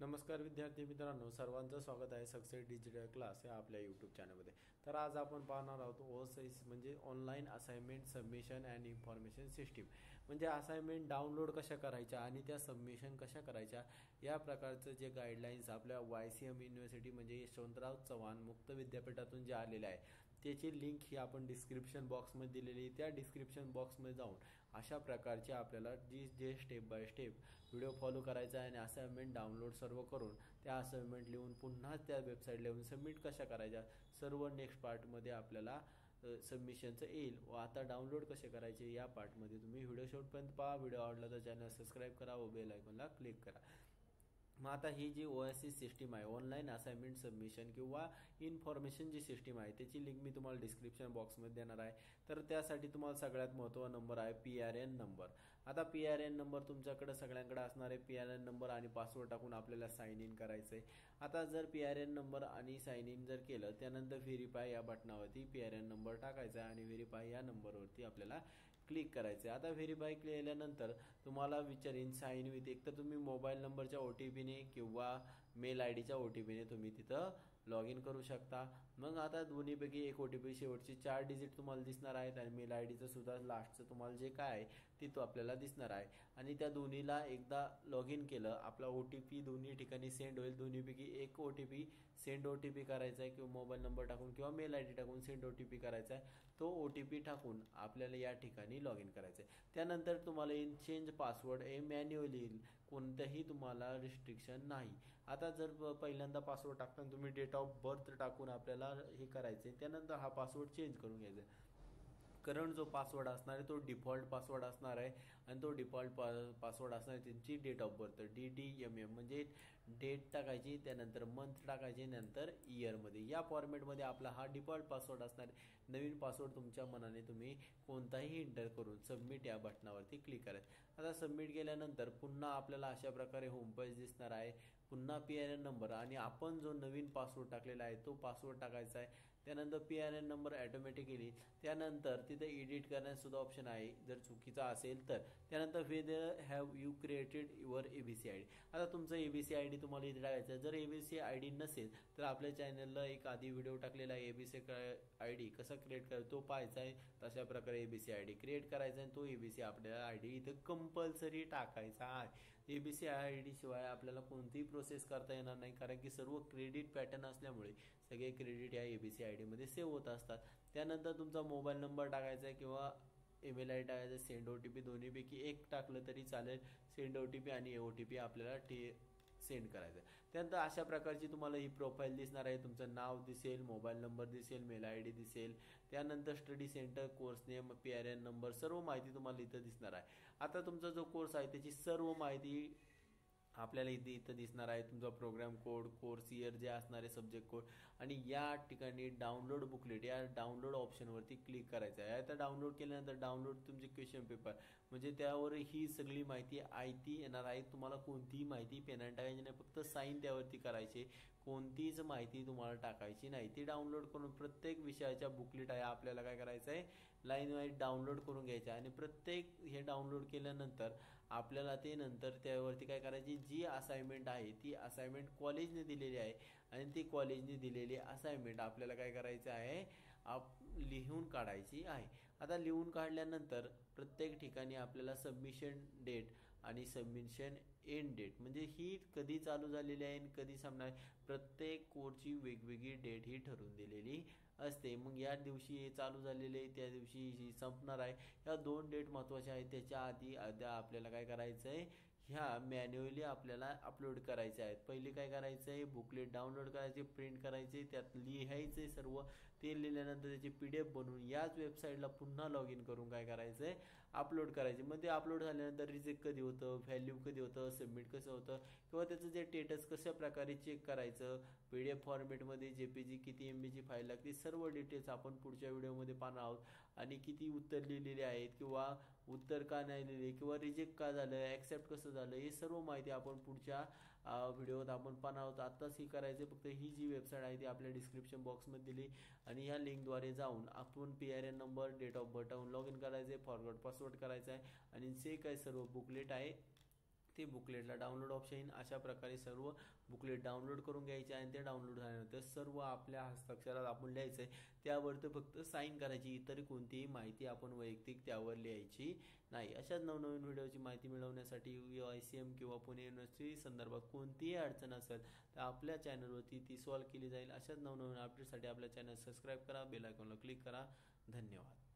नमस्कार विद्यार्थी मित्रांनो, सर्वांचं स्वागत आहे सक्सेस डिजिटल क्लास या आपल्या यूट्यूब चॅनलमध्ये। तर आज आपण पाहणार आहोत OSIS म्हणजे online assignment submission and information system. म्हणजे असाइनमेंट डाउनलोड कशा करायच्या आणि त्या सबमिशन कशा करायच्या या प्रकारचं जे गाईडलाईन्स आपल्या YCM युनिव्हर्सिटी म्हणजे यशवंतराव चव्हाण मुक्त विद्यापीठातून जे आलेले आहे त्याची लिंक ही आपण डिस्क्रिप्शन बॉक्समध्ये दिलेली। त्या डिस्क्रिप्शन बॉक्समध्ये जाऊन अशा प्रकारचे आपल्याला जे step by step video follow करायचा आहे आणि असाइनमेंट डाउनलोड सर्व करून त्या असाइनमेंट लिहून पुन्हा त्या वेबसाईटला येऊन सबमिट कशा करायच्या सर्व नेक्स्ट पार्टमध्ये आपल्याला सबमिशनचं येईल व आता डाउनलोड कसे करायचे या पार्टमध्ये तुम्ही व्हिडिओ शेवटपर्यंत पहा। व्हिडिओ आवडला तर चॅनल सबस्क्राईब करा व बेल आयकॉनला क्लिक करा। मग आता ही जी OSIS सिस्टीम आहे ऑनलाईन असाइनमेंट सबमिशन किंवा इन्फॉर्मेशन जी सिस्टीम आहे त्याची लिंक मी तुम्हाला डिस्क्रिप्शन बॉक्समध्ये देणार आहे। तर त्यासाठी तुम्हाला सगळ्यात महत्त्वाचा नंबर आहे PRN नंबर। आता PRN नंबर तुमच्याकडे सगळ्यांकडे असणार आहे। PRN नंबर आणि पासवर्ड टाकून आपल्याला साइन इन करायचं आहे। आता जर PRN नंबर आणि साइन इन जर केलं त्यानंतर व्हेरीफाय या बटनावरती PRN नंबर टाकायचा आहे आणि व्हेरीफाय या नंबरवरती आपल्याला क्लिक करायचं आहे। आता व्हेरीफाय केल्यानंतर तुम्हाला विचारेन साइन विथ, एक तर तुम्ही मोबाईल नंबरच्या OTPने किंवा मेल आयडीच्या OTPने तुम्ही तिथं लॉग इन करू शकता। मग आता दोन्हीपैकी एक OTP शेवटची 4 डिजिट तुम्हाला दिसणार आहेत आणि मेल आयडीचं सुद्धा लास्टचं तुम्हाला जे काय आहे ते तो आपल्याला दिसणार आहे आणि त्या दोन्हीला एकदा लॉग इन केलं आपला OTP दोन्ही ठिकाणी सेंड होईल। दोन्हीपैकी एक OTP सेंड OTP करायचा आहे किंवा मोबाईल नंबर टाकून किंवा मेल आयडी टाकून सेंड OTP करायचा आहे। तो OTP टाकून आपल्याला या ठिकाणी लॉग इन करायचं आहे। त्यानंतर तुम्हाला चेंज पासवर्ड हे मॅन्युअली येईल, कोणतंही तुम्हाला रिस्ट्रिक्शन नाही। आता जर पहिल्यांदा पासवर्ड टाकताना तुम्ही डेट ऑफ बर्थ टाकून आपल्याला हे करायचे, त्यानंतर हा पासवर्ड चेंज करून घ्यायचा आहे। करंट जो पासवर्ड असणार आहे तो डिफॉल्ट पासवर्ड असणार आहे आणि तो डिफॉल्ट पासवर्ड असणार आहे त्यांची डेट ऑफ बर्थ DDMM म्हणजे डेट टाकायची, त्यानंतर मंथ टाकायची, नंतर इयरमध्ये या फॉर्मॅटमध्ये आपला हा डिफॉल्ट पासवर्ड असणार आहे। नवीन पासवर्ड तुमच्या मनाने तुम्ही कोणताही एंटर करून सबमिट या बटनावरती क्लिक करायचं। आता सबमिट केल्यानंतर पुन्हा आपल्याला अशा प्रकारे होम पेज दिसणार आहे। पुन्हा PRN नंबर आणि आपण जो नवीन पासवर्ड टाकलेला आहे तो पासवर्ड टाकायचा आहे। त्यानंतर PRN नंबर ऑटोमॅटिकली त्यानंतर तिथे एडिट करण्यास सुद्धा ऑप्शन आहे जर चुकीचा असेल तर। त्यानंतर whether have you created your ABC ID, आता तुमचं ABC ID तुम्हाला इथे टाकायचं आहे। जर ABC ID नसेल तर आपल्या चॅनलला एक आधी व्हिडिओ टाकलेला आहे ABC ID कसा क्रिएट करायचा तो पाहायचा आहे। तशा प्रकारे ABC ID क्रिएट करायचा आहे, तो ABC आपल्याला ID इथं कंपल्सरी टाकायचा आहे। ABC ID शिवाय आपल्याला कोणतीही प्रोसेस करता येणार नाही, कारण की सर्व क्रेडिट पॅटर्न असल्यामुळे सगळे क्रेडिट या ABC ID मध्ये सेव्ह होत असतात। त्यानंतर तुमचा मोबाईल नंबर टाकायचा आहे किंवा ईमेल आयडी टाकायचा, सेंड OTP दोन्हीपैकी एक टाकलं तरी चालेल। सेंड OTP आणि OTP आपल्याला सेंड करायचं आहे। त्यानंतर अशा प्रकारची तुम्हाला ही प्रोफाईल दिसणार आहे। तुमचं नाव दिसेल, मोबाईल नंबर दिसेल, मेल आयडी दिसेल, त्यानंतर study centre, course name, PRN number सर्व माहिती तुम्हाला इथं दिसणार आहे। आता तुमचा जो कोर्स आहे त्याची सर्व माहिती आपल्याला इथं दिसणार आहे। तुमचा प्रोग्राम कोड, कोर्स इयर जे असणार आहे, सब्जेक्ट कोड आणि या ठिकाणी डाउनलोड बुकलेट या डाउनलोड ऑप्शनवरती क्लिक करायचं आहे। आता डाउनलोड केल्यानंतर डाउनलोड तुमचे क्वेश्चन पेपर म्हणजे त्यावर ही सगळी माहिती आयती येणार आहे। तुम्हाला कोणतीही माहिती पेनाने टाकायची नाही, फक्त साइन त्यावरती करायचे, कोणतीच माहिती तुम्हाला टाकायची नाही। ती डाउनलोड करून प्रत्येक विषयाच्या बुकलेट आहे आपल्याला काय करायचं आहे लाईन वाईज डाउनलोड करून घ्यायचं आहे आणि प्रत्येक हे डाउनलोड केल्यानंतर आपल्याला ते नंतर त्यावरती काय करायची जी असाइनमेंट आहे ती असाइनमेंट कॉलेजने दिलेली आहे आणि ती कॉलेजने दिलेली असाइनमेंट आपल्याला काय करायचं आहे लिहून काढायची आहे। आता लिहून काढल्यानंतर प्रत्येक ठिकाणी आपल्याला सबमिशन डेट आणि सबमिशन एंड डेट म्हणजे ही कधी चालू झालेली आहे आणि कधी संपणार प्रत्येक कोर्सची वेगवेगळी डेट ही ठरवून दिलेली असते। मग या दिवशी हे चालू झालेले आहे त्या दिवशी ही संपणार आहे। या 2 डेट महत्त्वाच्या आहेत। त्याच्या आधी आपल्याला काय करायचं आहे ह्या मॅन्युअली आपल्याला अपलोड करायचे आहेत। पहिले काय करायचं आहे बुकलेट डाउनलोड करायचे, प्रिंट करायचे, त्यात लिहायचे सर्व, ते लिहिल्यानंतर त्याची PDF बनवून याच वेबसाईटला पुन्हा लॉग इन करून काय करायचं आहे अपलोड करायचे। मग ते अपलोड झाल्यानंतर रिजेक्ट कधी होतं, व्हॅल्यू कधी होतं, सबमिट कसं होतं किंवा त्याचं जे स्टेटस कशा प्रकारे चेक करायचं, PDF फॉर्मॅटमध्ये JPG किती MBची फाईल लागते सर्व डिटेल्स आपण पुढच्या व्हिडिओमध्ये पाहणार आहोत। आणि किती उत्तर लिहिलेले आहेत किंवा उत्तर का नाही लिहिले किंवा रिजेक्ट का झालं, ॲक्सेप्ट कसं झालं, हे सर्व माहिती आपण पुढच्या व्हिडिओत आपण पाहणार आहोत। आत्ताच ही करायचं फक्त ही जी वेबसाईट आहे ती आपल्या डिस्क्रिप्शन बॉक्समध्ये दिली आणि ह्या लिंकद्वारे जाऊन आपण PRN number, date of birth टाकून लॉग इन करायचे, फॉरवर्ड पासवर्ड करायचा आहे आणि जे काही सर्व बुकलेट आहे ते बुकलेटला डाउनलोड ऑप्शन येईल. अशा प्रकारे सर्व बुकलेट डाउनलोड करून घ्यायचे आणि ते डाउनलोड झाल्यानंतर सर्व आपल्या हस्ताक्षरात आपण लिहायचं आहे. त्यावरती फक्त साईन करायची, इतर कोणतीही माहिती आपण वैयक्तिक त्यावर लिहायची नाही. अशाच नवनवीन व्हिडिओची माहिती मिळवण्यासाठी ICM किंवा पुणे युनिव्हर्सिटी संदर्भात कोणतीही अडचण असेल तर आपल्या चॅनलवरती ती सॉल्व्ह केली जाईल. अशाच नवनवीन अपडेटसाठी आपल्या चॅनल सबस्क्राईब करा, बेल आयकॉनला क्लिक करा. धन्यवाद.